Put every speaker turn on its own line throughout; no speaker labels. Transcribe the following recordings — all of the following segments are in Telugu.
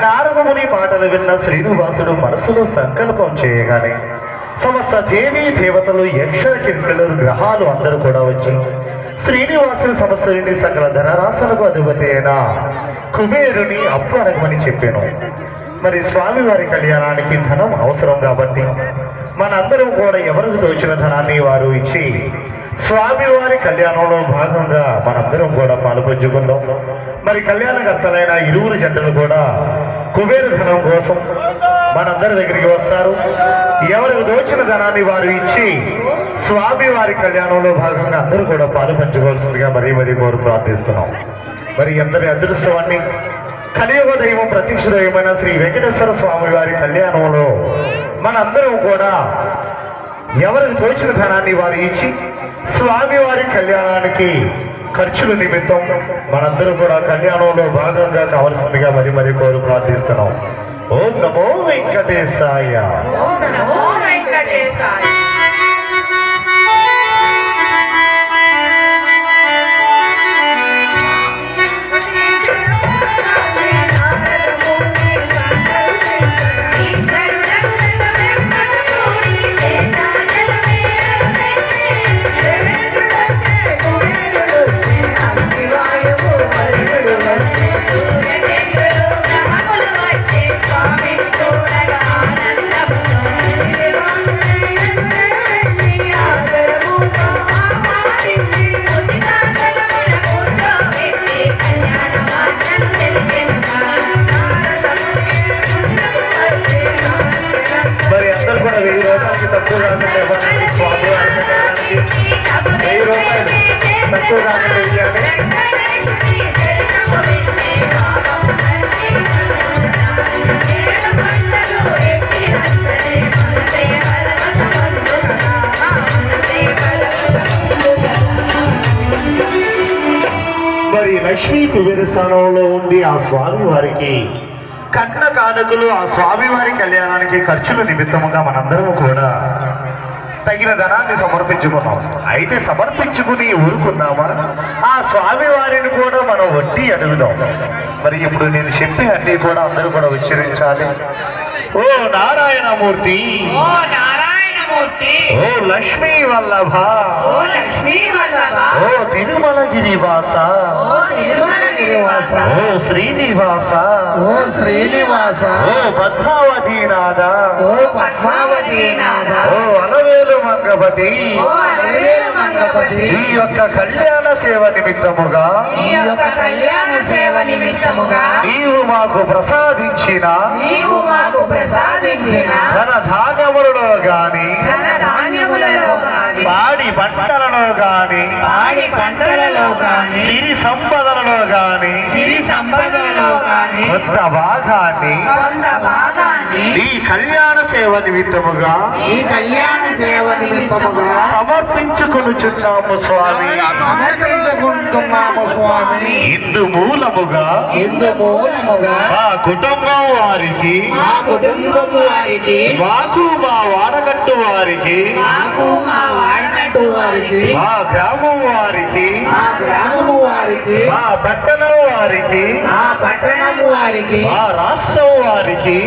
నారదముని మాటలు విన్న శ్రీనివాసుడు మనసులో సంకల్పం చేయగానే సమస్త దేవీ దేవతలు యక్ష కింకలు గ్రహాలు అందరూ కూడా వచ్చి శ్రీనివాసుడు సమస్త విని సకల ధనరాశులకు అధిపతి అయిన కుబేరుని అప్పు అడగమని చెప్పాను. మరి స్వామివారి కళ్యాణానికి ధనం అవసరం కాబట్టి మనందరం కూడా ఎవరికి తోచిన ధనాన్ని వారు ఇచ్చి స్వామివారి కళ్యాణంలో భాగంగా మనందరం కూడా పాల్పంచుకుందాం. మరి కళ్యాణకర్తలైన ఇరువురు జంటలు కూడా కుబేర ధనం కోసం మనందరి దగ్గరికి వస్తారు. ఎవరికి దోచిన ధనాన్ని వారు ఇచ్చి స్వామివారి కళ్యాణంలో భాగంగా అందరూ కూడా పాలు పంచుకోవాల్సిందిగా మరీ మరీ కోరు ప్రార్థిస్తున్నాం. మరి అందరి అదృష్టవాన్ని కలియుగ దైవం ప్రత్యక్ష దైవమైన శ్రీ వెంకటేశ్వర స్వామి వారి కళ్యాణంలో మనందరం కూడా ఎవరికి తోచిన ధనాన్ని వారు ఇచ్చి స్వామివారి కళ్యాణానికి ఖర్చుల నిమిత్తం మనందరూ కూడా కళ్యాణంలో భాగంగా కావాల్సిందిగా మరి మరి కోరు ప్రార్థిస్తున్నాం. ఓం నమో వెంకటేశాయ. తక్కువ మరి లక్ష్మీ కుబేర స్థానంలో ఉండి ఆ స్వామి వారికి కట్న కానుకలు ఆ స్వామివారి కళ్యాణానికి ఖర్చుల నిమిత్తముగా మనందరం కూడా తగిన ధనాన్ని సమర్పించుకున్నాం. అయితే సమర్పించుకుని ఊరుకుందామా? ఆ స్వామివారిని కూడా మనం వడ్డీ అడుగుదాం. మరి ఇప్పుడు నేను చెప్పే అన్ని కూడా అందరూ కూడా ఉచ్చరించాలి. ఓ నారాయణమూర్తి, ఓ లక్ష్మీ వల్లభ, ఓ తిరుమలగిరి వాస, ఓ శ్రీనివాస, ఓ పద్మావతీనాథ, ఓ అలవేలు మంగపతి, ఈ యొక్క కళ్యాణ సేవ నిమిత్తముగా నీవు మాకు ప్రసాదించిన ధన ధాన్యములలో గాని పాడి పంటలలో గాని సిరి సంపదలలో గాని కొంత భాగాన్ని ఈ కళ్యాణ సేవ నిమిత్తముగా సమర్పించుకొనుచున్నాము స్వామి. ఇందు మూలముగా మా కుటుంబం వారికి, మాకు మా వాడకట్టు వారికి, మా గ్రామం వారికి, మా పట్టణం వారికి, మా రాష్ట్రం వారికి,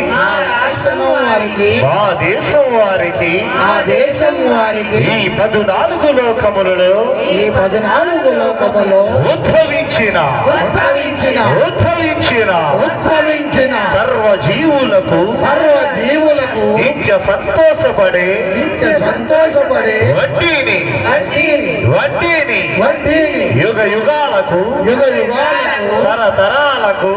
మా దేశం వారికి, ఈ 14 లోకములలో ఉద్భవించిన సర్వజీవులకు నిత్య సంతోషపడే వడ్డీని యుగ యుగాలకు తరతరాలకు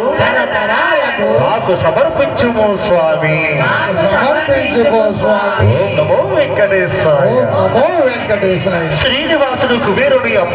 మాకు సమర్పించుము స్వామి. ఓం నమో వెంకటేశాయ. శ్రీనివాసుడు కుబేరుని అప్పు